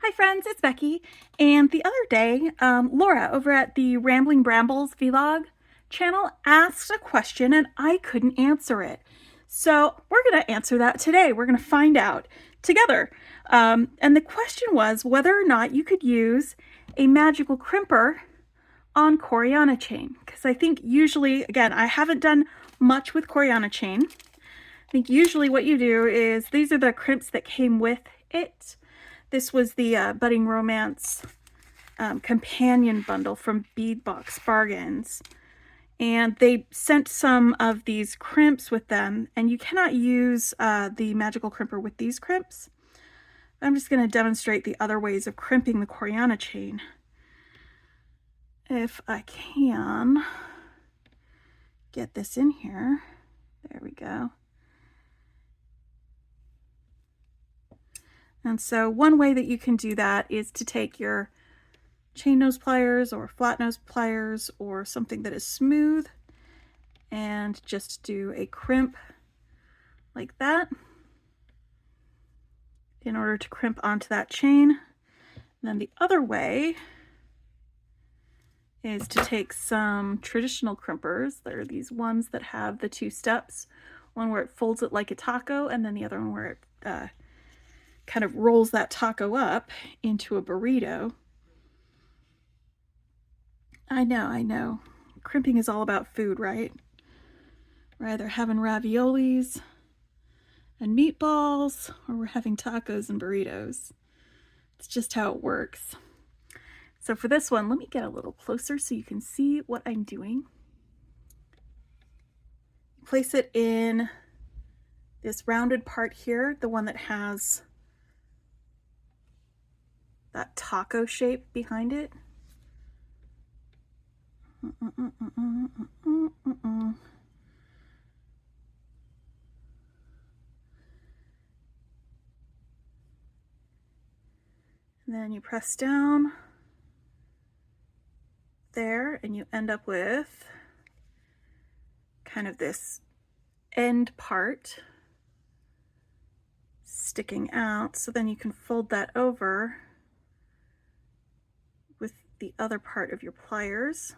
Hi friends, it's Becky. And the other day, Laura over at the Rambling Brambles vlog channel asked a question and I couldn't answer it. So we're going to answer that today. We're going to find out together. And the question was whether or not you could use a magical crimper on coreana chain. Because I think usually, again, I haven't done much with coreana chain. I think usually what you do is, these are the crimps that came with it. This was the Budding Romance companion bundle from Bead Box Bargains. And they sent some of these crimps with them, and you cannot use the Magical Crimper with these crimps. I'm just going to demonstrate the other ways of crimping the coreana chain. If I can get this in here. There we go. And so one way that you can do that is to take your chain nose pliers or flat nose pliers or something that is smooth and just do a crimp like that in order to crimp onto that chain. And then the other way is to take some traditional crimpers. There are these ones that have the two steps, one where it folds it like a taco and then the other one where it kind of rolls that taco up into a burrito. I know. Crimping is all about food, right? We're either having raviolis and meatballs, or we're having tacos and burritos. It's just how it works. So for this one, let me get a little closer so you can see what I'm doing. Place it in this rounded part here, the one that has that taco shape behind it. And then you press down there and you end up with kind of this end part sticking out. So then you can fold that over with the other part of your pliers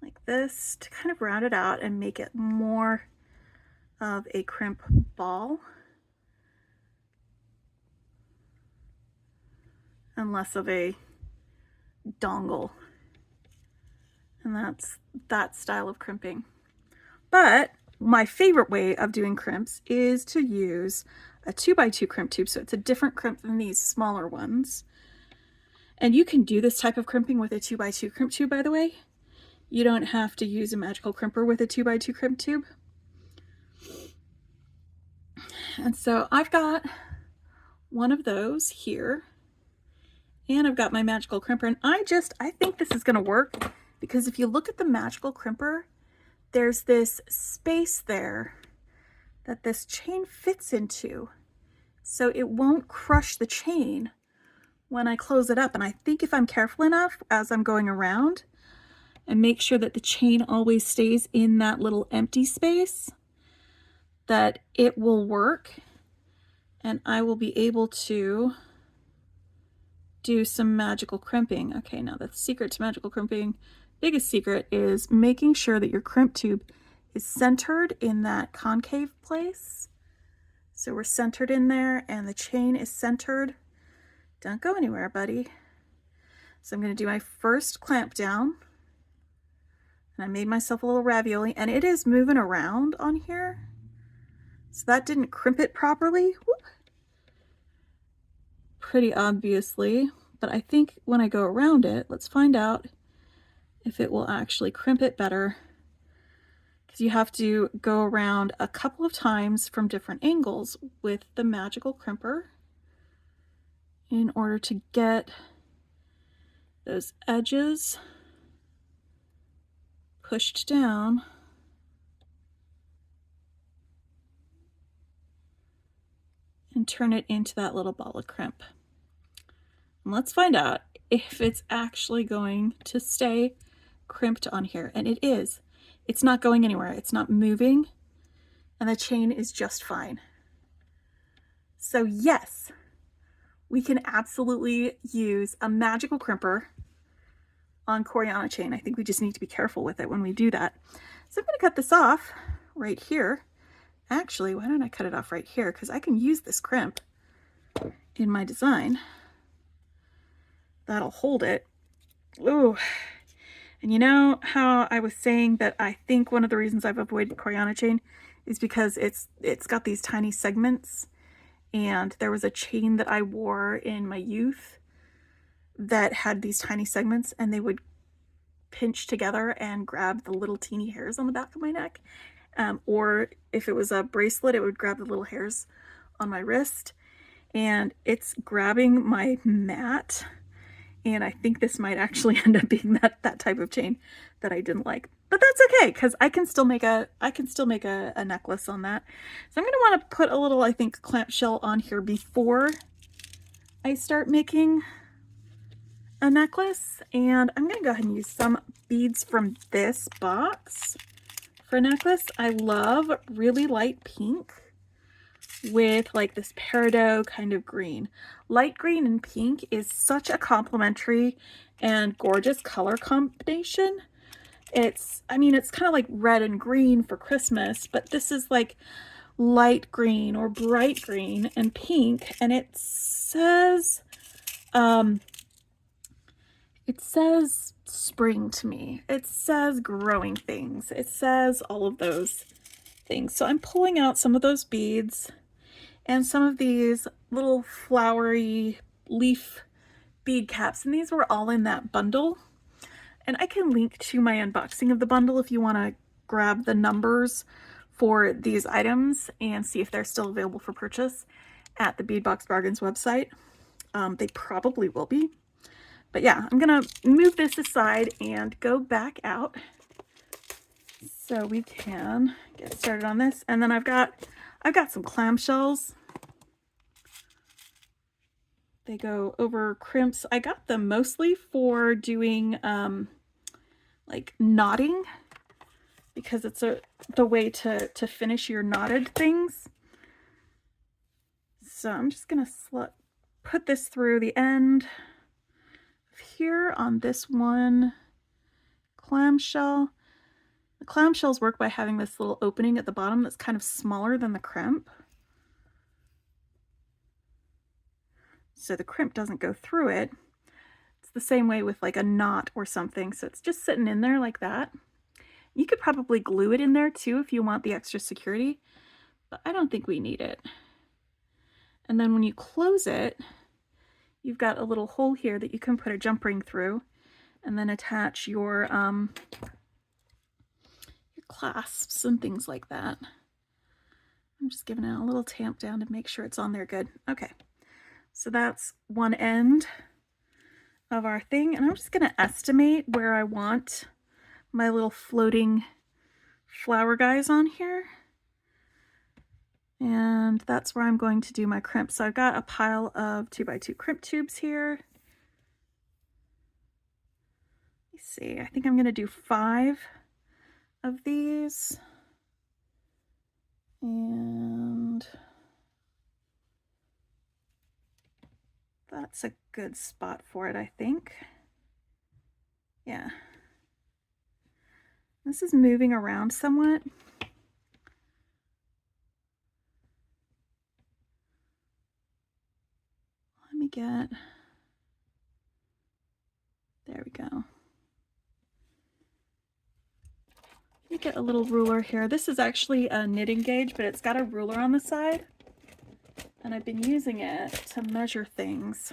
like this to kind of round it out and make it more of a crimp ball and less of a dongle. And that's that style of crimping. But my favorite way of doing crimps is to use a 2x2 crimp tube. So it's a different crimp than these smaller ones. And you can do this type of crimping with a 2x2 crimp tube, by the way. You don't have to use a magical crimper with a 2x2 crimp tube. And so I've got one of those here. And I've got my magical crimper. And I think this is going to work because if you look at the magical crimper, there's this space there that this chain fits into. So it won't crush the chain when I close it up. And I think if I'm careful enough as I'm going around and make sure that the chain always stays in that little empty space, that it will work and I will be able to do some magical crimping. Okay, now the secret to magical crimping, biggest secret, is making sure that your crimp tube is centered in that concave place. So we're centered in there and the chain is centered. Don't go anywhere, buddy. So I'm going to do my first clamp down. And I made myself a little ravioli and it is moving around on here. So that didn't crimp it properly. Whoop. Pretty obviously, but I think when I go around it, let's find out if it will actually crimp it better, because you have to go around a couple of times from different angles with the magical crimper in order to get those edges pushed down and turn it into that little ball of crimp. And let's find out if it's actually going to stay crimped on here. And it is. It's not going anywhere. It's not moving. And the chain is just fine. So yes, we can absolutely use a magical crimper on coreana chain. I think we just need to be careful with it when we do that. So I'm going to cut this off right here. Actually, why don't I cut it off right here? Because I can use this crimp in my design. That'll hold it. Ooh. And you know how I was saying that I think one of the reasons I've avoided coreana chain is because it's got these tiny segments. And there was a chain that I wore in my youth that had these tiny segments, and they would pinch together and grab the little teeny hairs on the back of my neck. Or if it was a bracelet, it would grab the little hairs on my wrist. And it's grabbing my mat. And I think this might actually end up being that type of chain that I didn't like. But that's okay, because I can still make a necklace on that. So I'm going to want to put a little, I think, clamshell on here before I start making a necklace. And I'm going to go ahead and use some beads from this box for a necklace. I love really light pink with like this peridot kind of green. Light green and pink is such a complementary and gorgeous color combination. I mean, it's kind of like red and green for Christmas, but this is like light green or bright green and pink, and it says spring to me. It says growing things. It says all of those things. So I'm pulling out some of those beads and some of these little flowery leaf bead caps, and these were all in that bundle. And I can link to my unboxing of the bundle if you want to grab the numbers for these items and see if they're still available for purchase at the Bead Box Bargains website. They probably will be. But yeah, I'm gonna move this aside and go back out so we can get started on this. And then I've got some clamshells. They go over crimps. I got them mostly for doing like knotting, because it's the way to finish your knotted things. So I'm just gonna put this through the end here on this one clamshell. The clamshells work by having this little opening at the bottom that's kind of smaller than the crimp, so the crimp doesn't go through it. It's the same way with like a knot or something, so it's just sitting in there like that. You could probably glue it in there too if you want the extra security, but I don't think we need it. And then when you close it, you've got a little hole here that you can put a jump ring through and then attach your clasps and things like that. I'm just giving it a little tamp down to make sure it's on there good. Okay, so that's one end of our thing, and I'm just going to estimate where I want my little floating flower guys on here. And that's where I'm going to do my crimp. So I've got a pile of 2x2 crimp tubes here. Let's see, I think I'm going to do 5 of these. And that's a good spot for it, I think. Yeah. This is moving around somewhat. Let me get, there we go. Let me get a little ruler here. This is actually a knitting gauge, but it's got a ruler on the side, and I've been using it to measure things.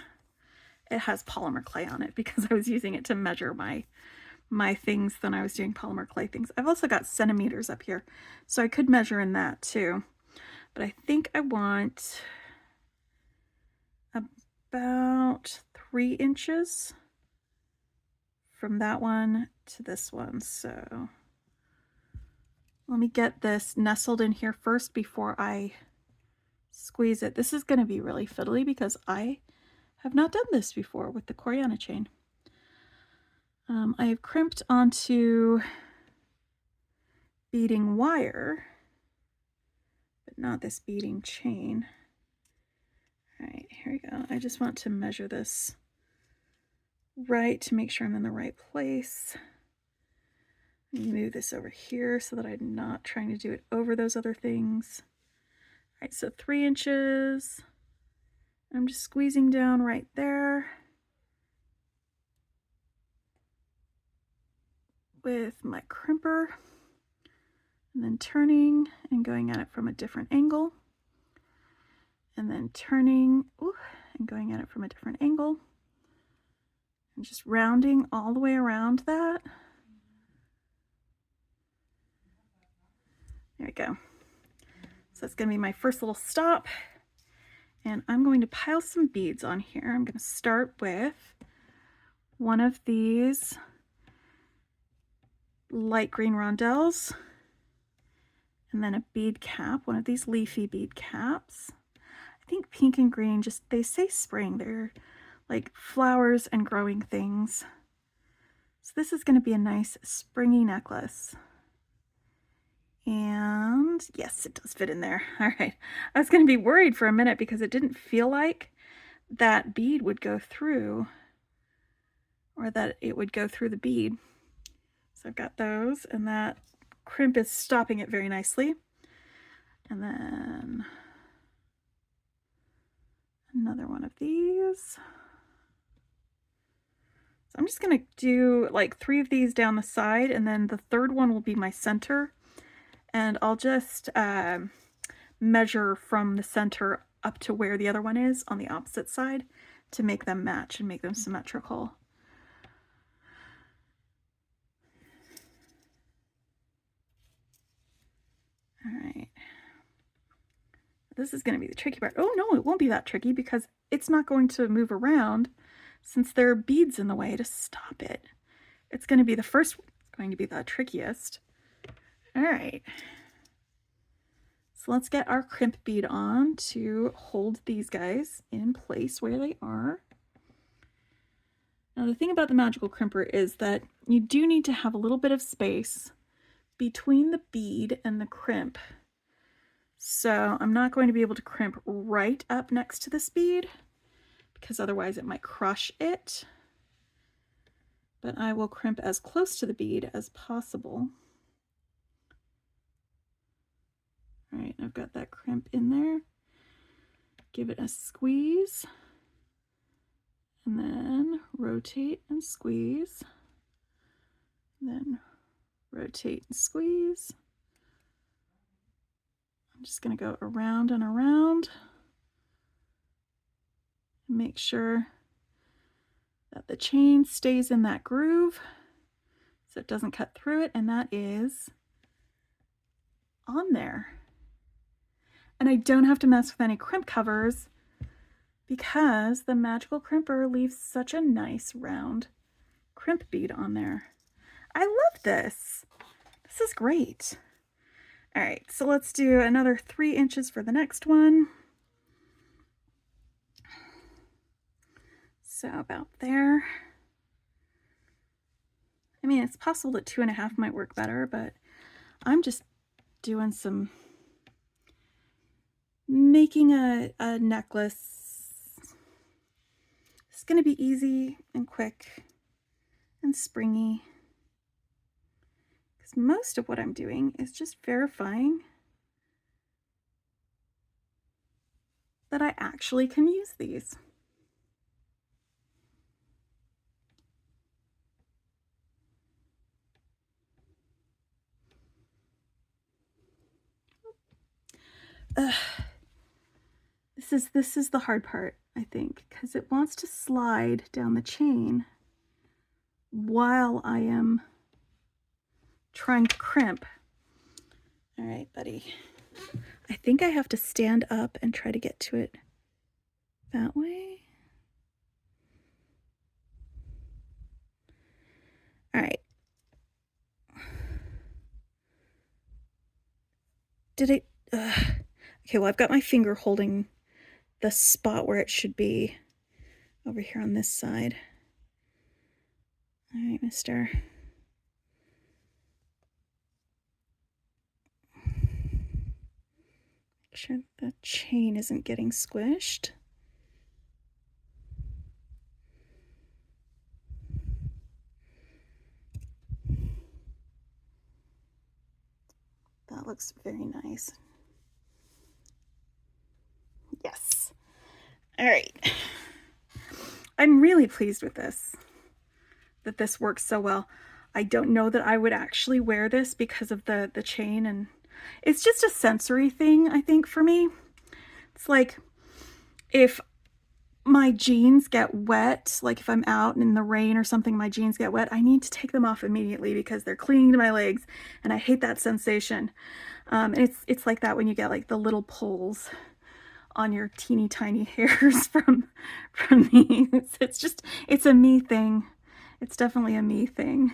It has polymer clay on it because I was using it to measure my things when I was doing polymer clay things. I've also got centimeters up here, so I could measure in that too. But I think I want about 3 inches from that one to this one. So let me get this nestled in here first before I squeeze it. This is going to be really fiddly because I have not done this before with the coreana chain. I have crimped onto beading wire, but not this beading chain. All right, here we go. I just want to measure this right to make sure I'm in the right place. Move this over here so that I'm not trying to do it over those other things. All right, so 3 inches. I'm just squeezing down right there with my crimper, and then turning and going at it from a different angle, and then turning and going at it from a different angle, and just rounding all the way around that. There we go. So that's going to be my first little stop, and I'm going to pile some beads on here. I'm going to start with one of these light green rondelles, and then a bead cap, one of these leafy bead caps. I think pink and green, just, they say spring, they're like flowers and growing things. So this is going to be a nice springy necklace. And yes, it does fit in there. All right. I was going to be worried for a minute because it didn't feel like that bead would go through, or that it would go through the bead. So I've got those, and that crimp is stopping it very nicely. And then another one of these. So I'm just going to do like 3 of these down the side, and then the third one will be my center. And I'll just measure from the center up to where the other one is on the opposite side to make them match and make them symmetrical. All right. This is going to be the tricky part. Oh no, it won't be that tricky because it's not going to move around since there are beads in the way to stop it. It's going to be the first one. It's going to be the trickiest. All right. So let's get our crimp bead on to hold these guys in place where they are. Now the thing about the Magical Crimper is that you do need to have a little bit of space between the bead and the crimp. So I'm not going to be able to crimp right up next to this bead because otherwise it might crush it. But I will crimp as close to the bead as possible. All right, I've got that crimp in there. Give it a squeeze, and then rotate and squeeze, then rotate and squeeze. I'm just going to go around and around and make sure that the chain stays in that groove so it doesn't cut through it, and that is on there. And I don't have to mess with any crimp covers because the Magical Crimper leaves such a nice round crimp bead on there. I love this. This is great. All right, so let's do another 3 inches for the next one. So about there. I mean, it's possible that 2.5 might work better, but I'm just doing some making a necklace. It's going to be easy and quick and springy, because most of what I'm doing is just verifying that I actually can use these. This is the hard part, I think, because it wants to slide down the chain while I am trying to crimp. All right, buddy. I think I have to stand up and try to get to it that way. All right. Did it? Okay, well, I've got my finger holding the spot where it should be over here on this side. All right, mister. Make sure the chain isn't getting squished. looks very nice. Yes. All right. I'm really pleased with this, that this works so well. I don't know that I would actually wear this because of the chain, and it's just a sensory thing, I think, for me. It's like if my jeans get wet, like if I'm out in the rain or something, my jeans get wet, I need to take them off immediately because they're clinging to my legs, and I hate that sensation. And it's like that when you get like the little pulls on your teeny tiny hairs from these. It's a me thing. It's definitely a me thing.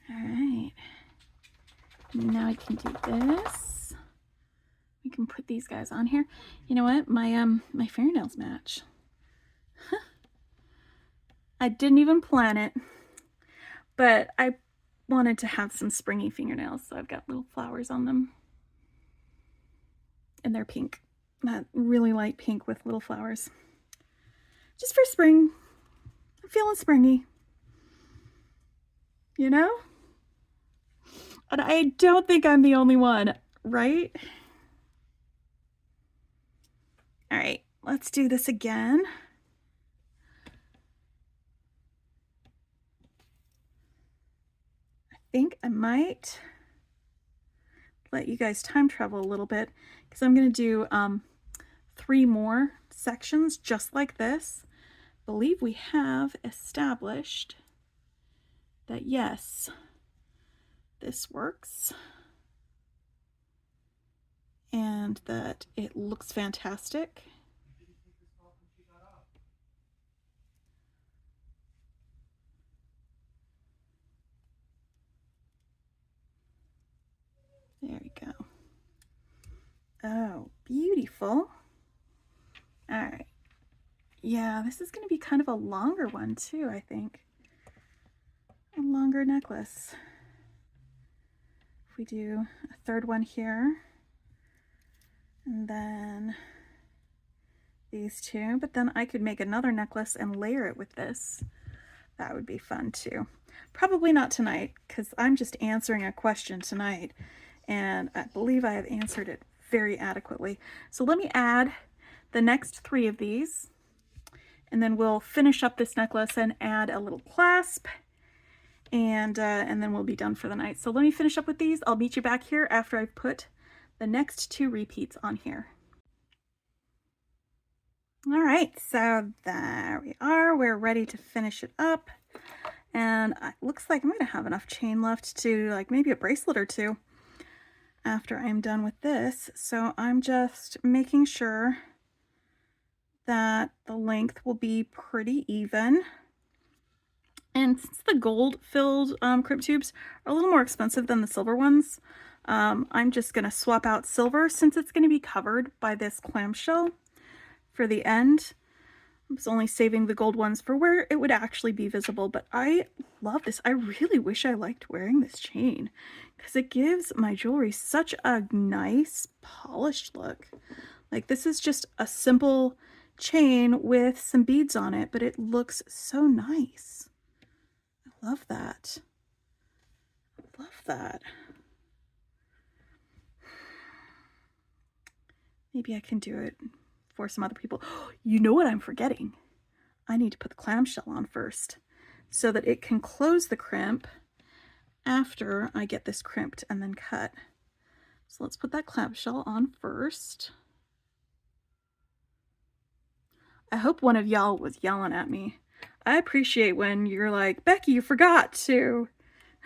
All right. Now I can do this. We can put these guys on here. You know what? My fingernails match. I didn't even plan it, but I wanted to have some springy fingernails, so I've got little flowers on them. And they're pink. That really light pink with little flowers. Just for spring. I'm feeling springy. You know? And I don't think I'm the only one, right? All right, let's do this again. I think I might let you guys time travel a little bit because I'm going to do 3 more sections just like this. I believe we have established that yes, this works and that it looks fantastic. There we go. Oh, beautiful. All right. Yeah, this is going to be kind of a longer one too, I think. A longer necklace. If we do a 3rd one here, and then these 2, but then I could make another necklace and layer it with this. That would be fun too. Probably not tonight, because I'm just answering a question tonight, and I believe I have answered it very adequately. So let me add the next 3 of these, and then we'll finish up this necklace and add a little clasp, and then we'll be done for the night. So let me finish up with these. I'll meet you back here after I've put the next 2 repeats on here. All right, so there we are. We're ready to finish it up. And it looks like I'm going to have enough chain left to like maybe a bracelet or 2 after I'm done with this. So I'm just making sure that the length will be pretty even. And since the gold filled crimp tubes are a little more expensive than the silver ones, I'm just going to swap out silver since it's going to be covered by this clamshell for the end. I was only saving the gold ones for where it would actually be visible, but I love this. I really wish I liked wearing this chain because it gives my jewelry such a nice polished look. Like this is just a simple chain with some beads on it, but it looks so nice. I love that. I love that. Maybe I can do it for some other people. You know what I'm forgetting? I need to put the clamshell on first so that it can close the crimp after I get this crimped and then cut. So let's put that clamshell on first. I hope one of y'all was yelling at me. I appreciate when you're like, Becky, you forgot to,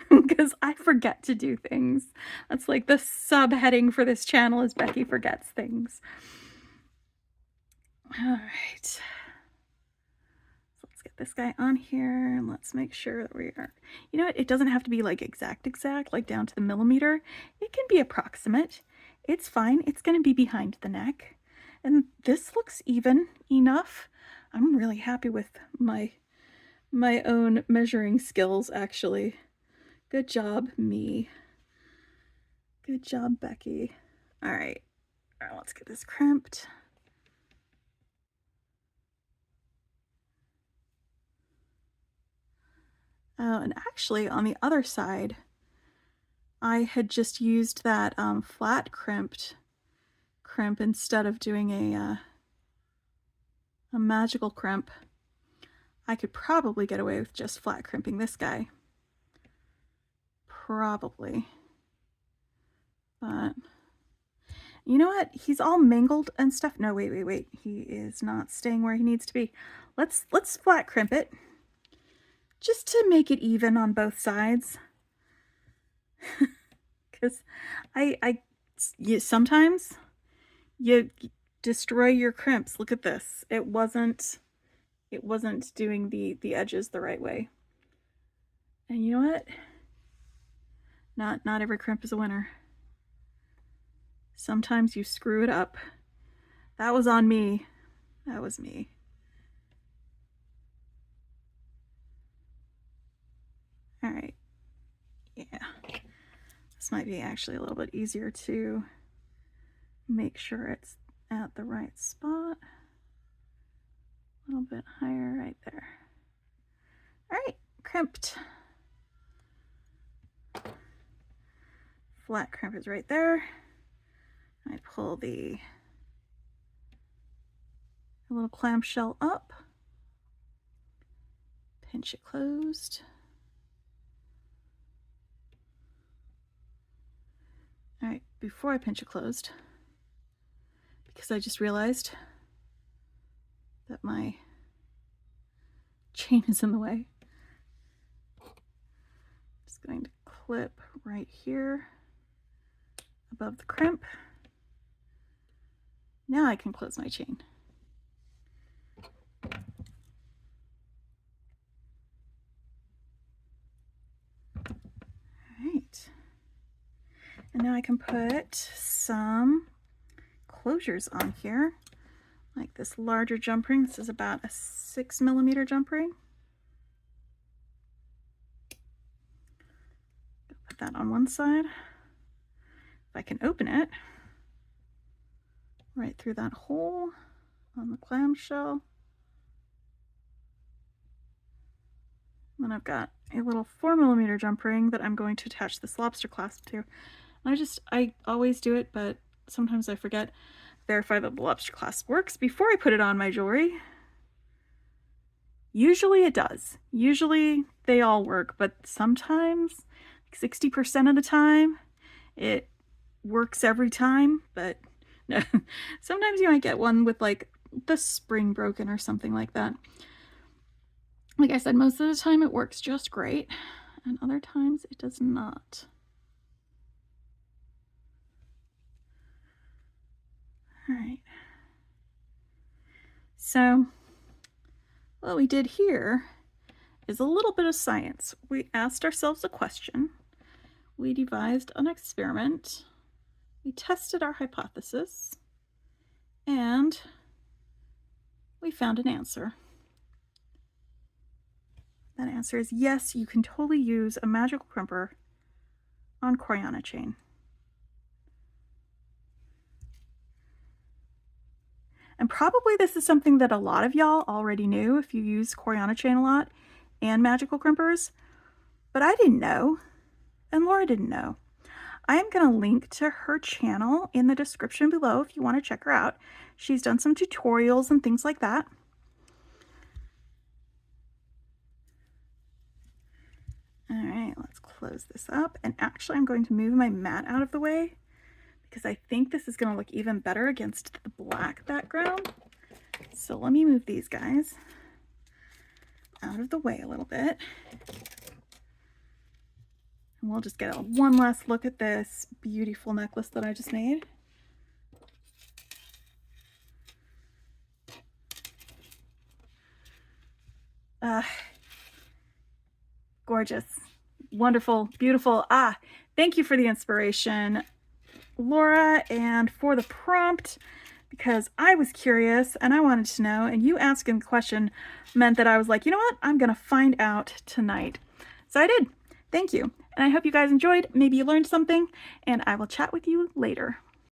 because I forget to do things. That's like the subheading for this channel is Becky forgets things. All right. So let's get this guy on here and let's make sure that we are, you know what, it doesn't have to be like exact, like down to the millimeter. It can be approximate. It's fine. It's going to be behind the neck. And this looks even enough. I'm really happy with my own measuring skills, actually. Good job, me. Good job, Becky. All right. All right, let's get this crimped. Oh, and actually on the other side, I had just used that flat crimp instead of doing a magical crimp. I could probably get away with just flat crimping this guy. Probably. But you know what? He's all mangled and stuff. No, wait. He is not staying where he needs to be. Let's flat crimp it. Just to make it even on both sides. Because sometimes you destroy your crimps. Look at this. It wasn't doing the edges the right way. And you know what? Not every crimp is a winner. Sometimes you screw it up. That was on me. That was me. All right. Yeah. This might be actually a little bit easier to make sure it's at the right spot. A little bit higher right there. All right, crimped. Flat crimp is right there. I pull the little clamshell up, pinch it closed. All right, before I pinch it closed, because I just realized that my chain is in the way, I'm just going to clip right here above the crimp. Now I can close my chain. All right. And now I can put some closures on here, like this larger jump ring. This is about a 6mm jump ring. Put that on one side. If I can open it, right through that hole on the clamshell. And then I've got a little 4mm jump ring that I'm going to attach this lobster clasp to. And I always do it, but sometimes I forget. Verify that the lobster clasp works before I put it on my jewelry. Usually it does. Usually they all work, but sometimes, like 60% of the time, it works every time, but no. Sometimes you might get one with like the spring broken or something like that. Like I said, most of the time it works just great, and other times it does not. All right. So what we did here is a little bit of science. We asked ourselves a question. We devised an experiment. We tested our hypothesis, and we found an answer. That answer is yes, you can totally use a magical crimper on coreana chain. And probably this is something that a lot of y'all already knew if you use coreana chain a lot and magical crimpers, but I didn't know, and Laura didn't know. I am going to link to her channel in the description below if you want to check her out. She's done some tutorials and things like that. All right, let's close this up. And actually, I'm going to move my mat out of the way because I think this is going to look even better against the black background. So let me move these guys out of the way a little bit. And we'll just get one last look at this beautiful necklace that I just made. Gorgeous, wonderful, beautiful. Thank you for the inspiration, Laura, and for the prompt, because I was curious and I wanted to know, and you asking the question meant that I was like, you know what, I'm gonna find out tonight. So I did. Thank you. And I hope you guys enjoyed. Maybe you learned something, and I will chat with you later.